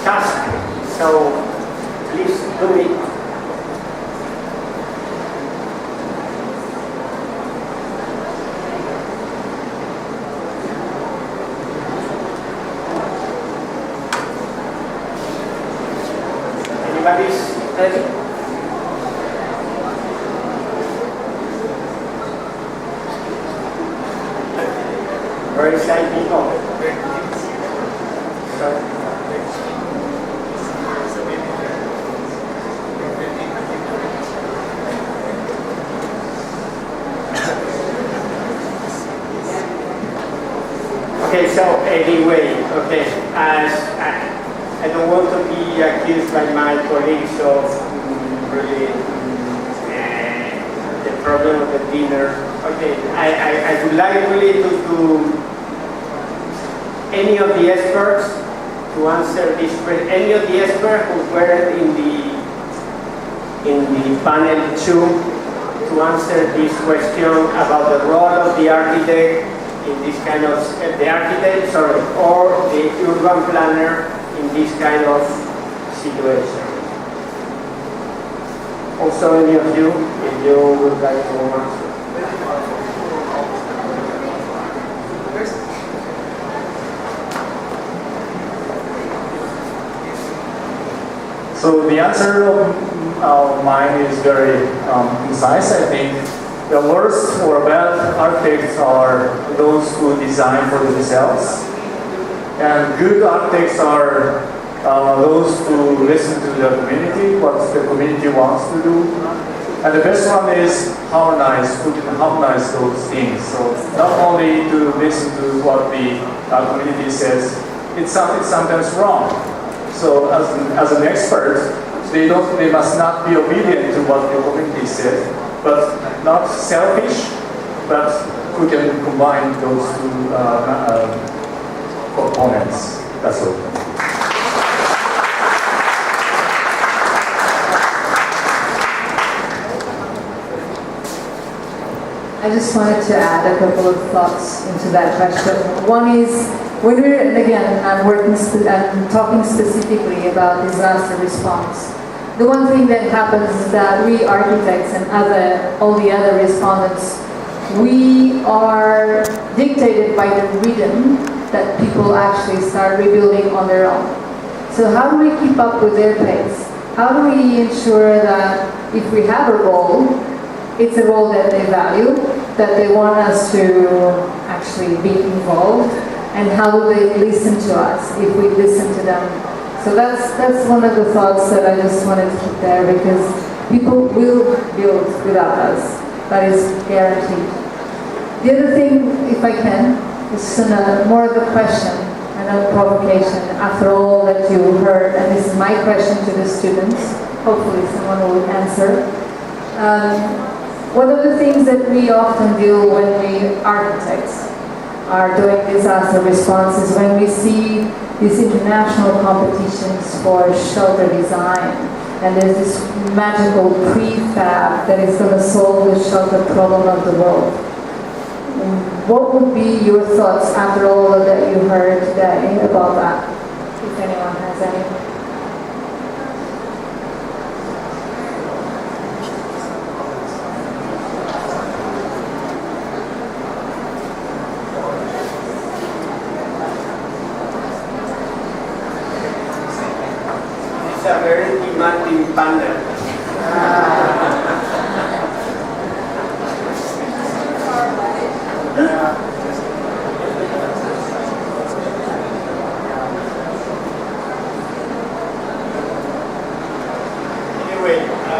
task. So please do it. Anybody's ready? Very shy people. Okay, so anyway, okay, as I don't want to be accused by my colleagues of really the problem of the dinner. Okay, I would like really to any of the experts to answer this question. Any of the experts who were in the panel 2 to answer this question about the role of the architect in this kind of, the architect, sorry, or the urban planner in this kind of situation. Also, any of you, if you would like to answer. So the answer of mine is very concise. I think the worst or bad architects are those who design for themselves, and good architects are those who listen to the community, what the community wants to do. And the best one is harmonize, who can harmonize those things. So not only to listen to what the community says, it's sometimes wrong. So as an expert, they must not be obedient to what the community says, but not selfish, but who can combine those two components. That's all. I just wanted to add a couple of thoughts into that question. One is, when we're, and again, I'm talking specifically about disaster response. The one thing that happens is that we architects and all the other respondents we are dictated by the rhythm that people actually start rebuilding on their own. So how do we keep up with their pace? How do we ensure that if we have a role, it's a role that they value, that they want us to actually be involved, and how do they listen to us if we listen to them? So that's one of the thoughts that I just wanted to keep there, because people will build without us. That is guaranteed. The other thing, if I can, is more of a question and a provocation. After all that you heard, and this is my question to the students, hopefully someone will answer. One of the things that we often do when we architects are doing disaster responses, when we see these international competitions for shelter design, and there's this magical prefab that is going to solve the shelter problem of the world. What would be your thoughts after all that you heard today about that, if anyone has any? It's a very demanding panel. Anyway, I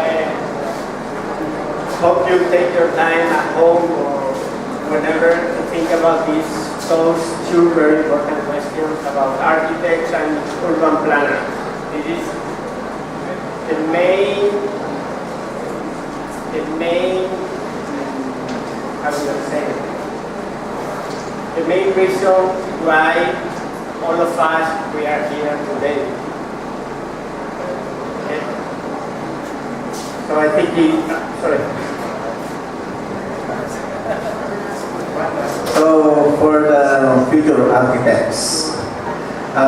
hope you take your time at home or whenever to think about those two very important questions about architects and urban planners. This is the main, how would I say it? The main reason why all of us, we are here today. Okay? So I think sorry. So for the future architects,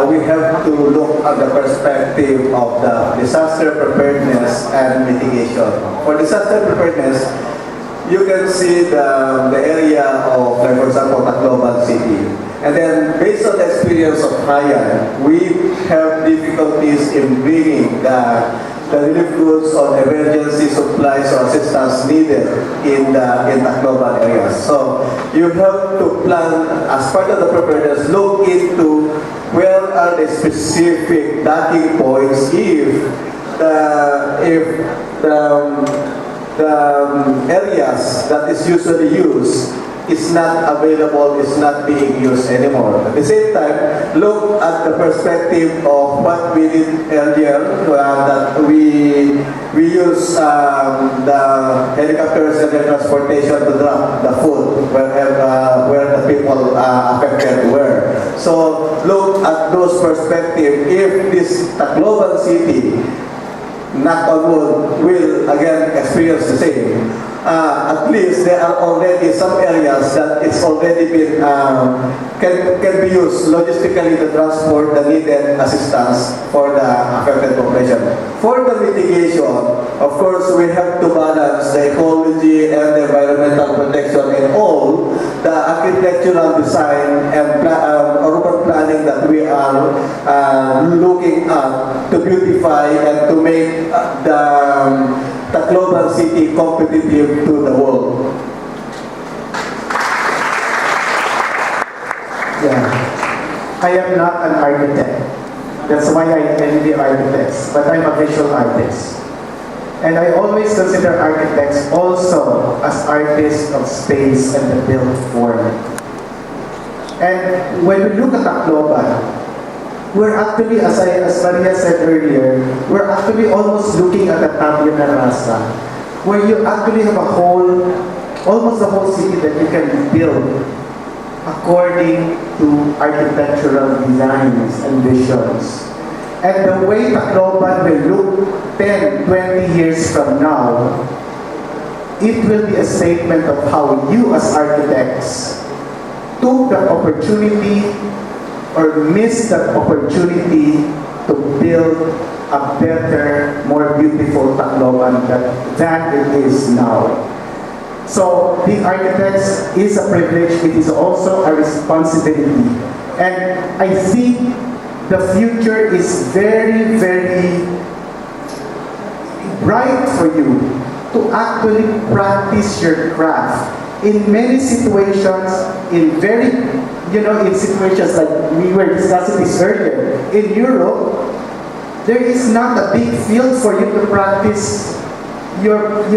we have to look at the perspective of the disaster preparedness and mitigation. For disaster preparedness, you can see the area of, like for example, Tacloban City. And then based on the experience of Haiyan, we have difficulties in bringing the relief goods or emergency supplies or assistance needed in Tacloban area. So you have to plan, as part of the preparedness, look into where are the specific docking points if the areas that is usually used is not available, is not being used anymore. At the same time, look at the perspective of what we did earlier, that we use the helicopters and the transportation to drop the food where the people affected were. So look at those perspectives. If this Tacloban City, knock on wood, will again experience the same, at least there are already some areas that it's already been can be used logistically to transport the needed assistance for the affected population. For the mitigation, of course, we have to balance the ecology and the environmental protection and all the architectural design and urban planning that we are looking at to beautify and to make the Tacloban City competitive to the world. Yeah. I am not an architect. That's why I envy architects, but I'm a visual artist. And I always consider architects also as artists of space and the built form. And when we look at Tacloban, we're actually, as Maria said earlier, we're actually almost looking at the tabula rasa, where you actually have almost the whole city that you can build according to architectural designs and visions. And the way Tacloban will look 10, 20 years from now, it will be a statement of how you as architects took the opportunity or missed that opportunity to build a better, more beautiful Tacloban than it is now. So being architects is a privilege, it is also a responsibility. And I think the future is very, very bright for you to actually practice your craft. In many situations, in situations like we were discussing this earlier, in Europe, there is not a big field for you to practice your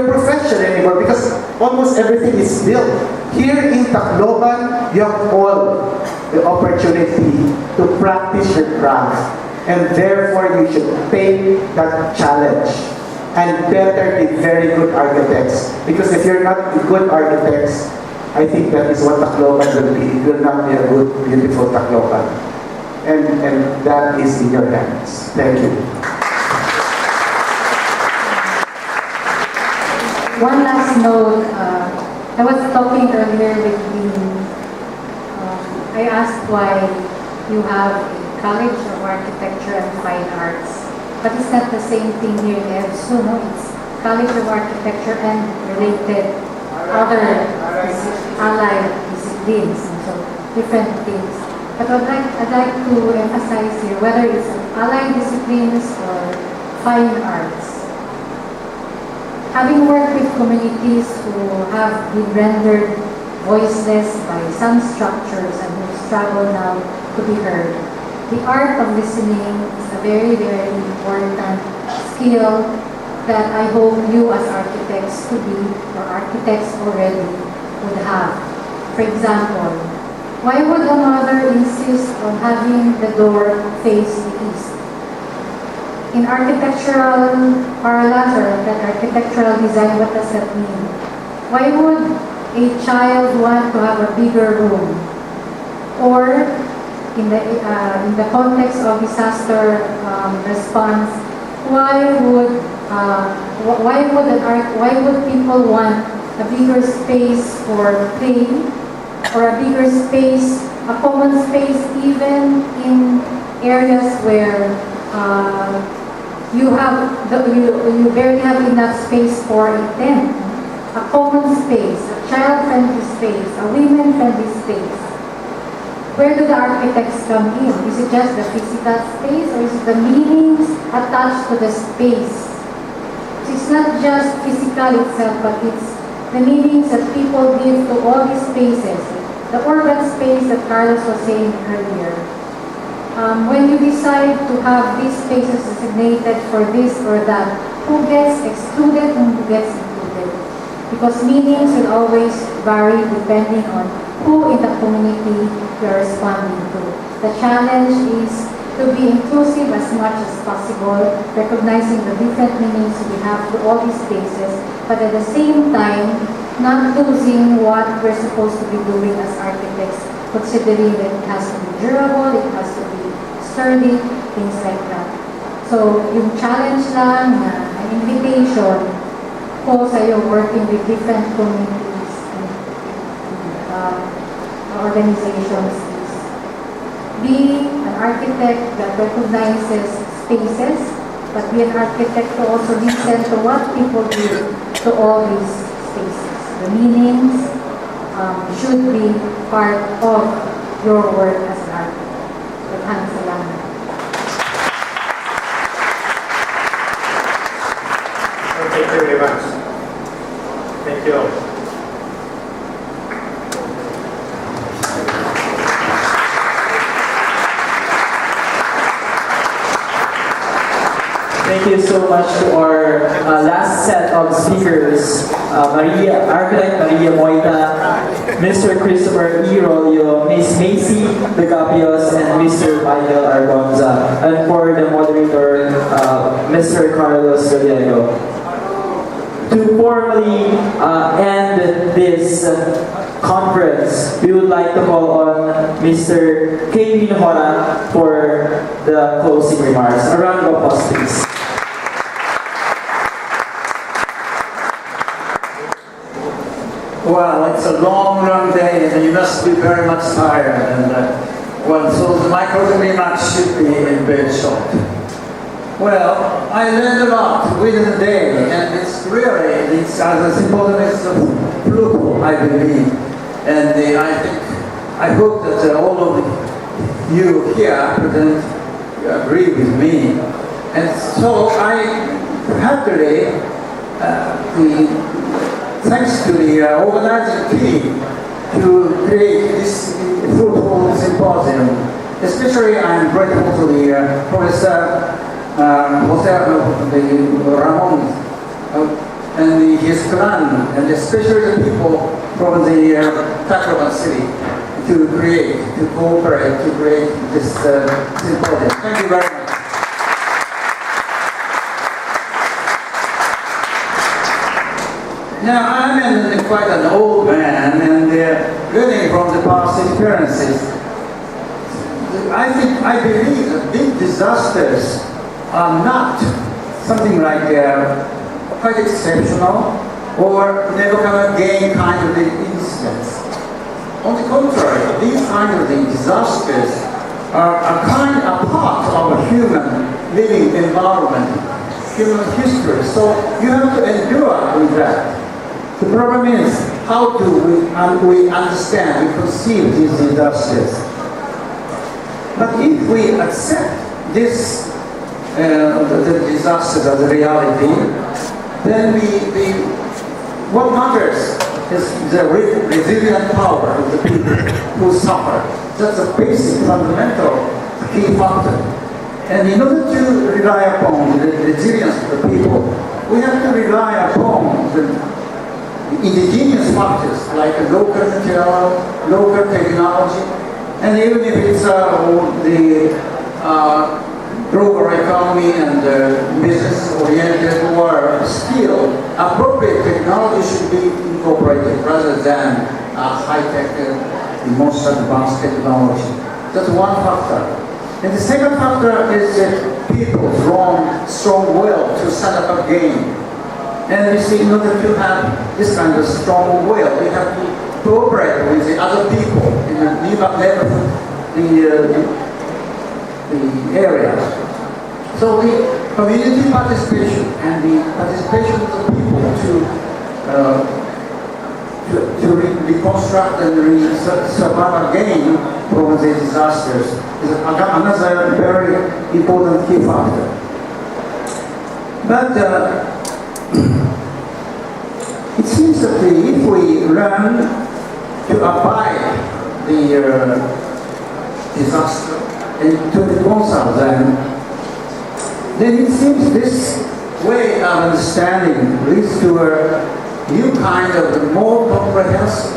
profession anymore because almost everything is built. Here in Tacloban, you have all the opportunity to practice your craft, and therefore you should take that challenge and better be very good architects. Because if you're not good architects, I think that is what Tacloban will be. It will not be a good, beautiful Tacloban. And that is in your hands. Thank you. One last note, I was talking earlier with I asked why you have a College of Architecture and Fine Arts, but it's not the same thing here in EBSU, no? It's College of Architecture and related other allied disciplines, and so different things. But I'd like to emphasize here, whether it's allied disciplines or fine arts, having worked with communities who have been rendered voiceless by some structures and who struggle now to be heard, the art of listening is a very, very important skill that I hope you as architects to be, or architects already, would have. For example, why would a mother insist on having the door face the east? In architectural parlance or that architectural design, what does that mean? Why would a child want to have a bigger room? Or in the context of disaster response, why would people want a bigger space for play, or a bigger space, a common space, even in areas where you barely have enough space for a tent? A common space, a child-friendly space, a women-friendly space. Where do the architects come in? Is it just the physical space, or is it the meanings attached to the space? So it's not just physical itself, but it's the meanings that people give to all these spaces. The urban space that Carlos was saying earlier. When you decide to have these spaces designated for this or that, who gets excluded and who gets included? Because meanings will always vary depending on who in the community you're responding to. The challenge is to be inclusive as much as possible, recognizing the different meanings we have to all these spaces, but at the same time, not losing what we're supposed to be doing as architects, considering that it has to be durable, it has to be sturdy, things like that. So, yung challenge lang, an invitation ko sa'yo working with different communities and organizations is be an architect that recognizes spaces, but be an architect to also listen to what people do to all these spaces. The meanings should be part of your work as an architect. Maraming salamat. Thank you very much. Thank you. Thank you so much to our last set of speakers, Architect Maria Moita, Mr. Christopher E. Rolio, Ms. Macy Degapios, and Mr. Michael Argonza, and for the moderator, Mr. Carlos Gallego. To formally end this conference, we would like to call on Mr. K. Minohora for the closing remarks. A round of applause, please. Well, it's a long day, and you must be very much tired. And so the micro remarks should be in bed short. Well, I learned a lot within a day, and it's as important as Pluto, I believe. And I hope that all of you here present agree with me. And so I happily, thanks to the organizing team, to create this fruitful symposium. Especially I'm grateful to the Professor Ramon and his clan, and especially the people from the Tacloban city to cooperate, to create this symposium. Thank you very much. Now, I'm quite an old man, and learning from the past experiences, I believe that big disasters are not something like quite exceptional or never come again kind of incidents. On the contrary, these kind of disasters are a part of a human living environment, human history. So you have to endure with that. The problem is, how do we understand, we conceive these disasters? But if we accept this, the disasters as a reality, then what matters is the resilient power of the people who suffer. That's a basic, fundamental, key factor. And in order to rely upon the resilience of the people, we have to rely upon the indigenous factors like local material, local technology, and even if it's the global economy and business-oriented or still appropriate technology should be incorporated rather than high-tech, the most advanced technology. That's one factor. And the second factor is people's strong will to set up a game. And you see, in order to have this kind of strong will, we have to cooperate with the other people in the neighborhood, the area. So the community participation and the participation of the people to reconstruct and survive again from the disasters is another very important key factor. But it seems that if we learn to abide the disaster and to reconcile them, then it seems this way of understanding leads to a new kind of more comprehensive,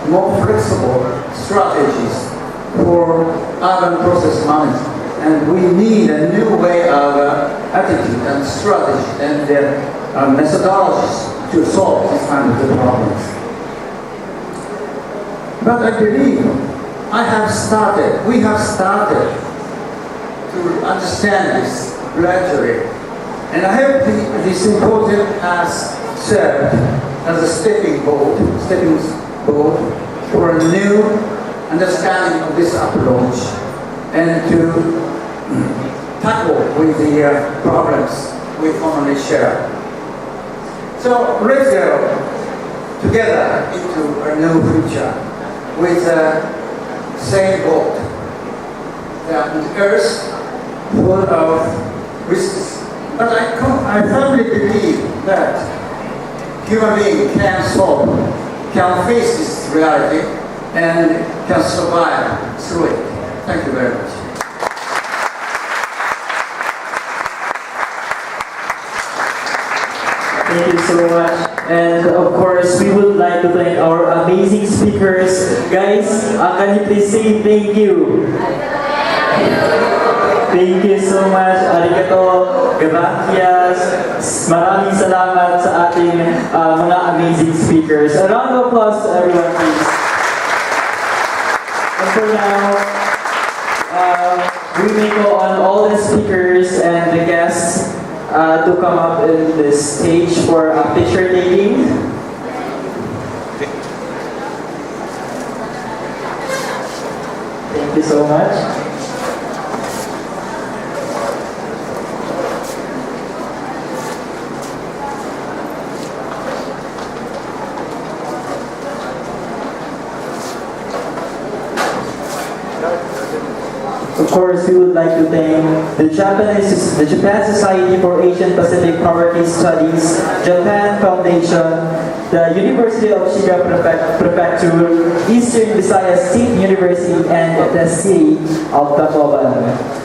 more flexible strategies for urban process management. And we need a new way of attitude and strategy and methodologies to solve this kind of problems. But I believe we have started to understand this gradually. And I hope the symposium has served as a stepping board for a new understanding of this approach and to tackle with the problems we commonly share. So let's go together into a new future with the same goal, that the earth full of risks. But I firmly believe that human beings can face this reality and can survive through it. Thank you very much. Thank you so much. And of course, we would like to thank our amazing speakers. Guys, can you please say thank you? Thank you so much. Arigato, gracias. Maraming salamat sa ating mga amazing speakers. A round of applause to everyone, please. And for now, we may call on all the speakers and the guests to come up in the stage for a picture taking. Thank you so much. course, we would like to thank the Japan Society for Asian Pacific Poverty Studies, Japan Foundation, the University of Shiga Prefecture, Eastern Visayas State University, and the city of Tacloban.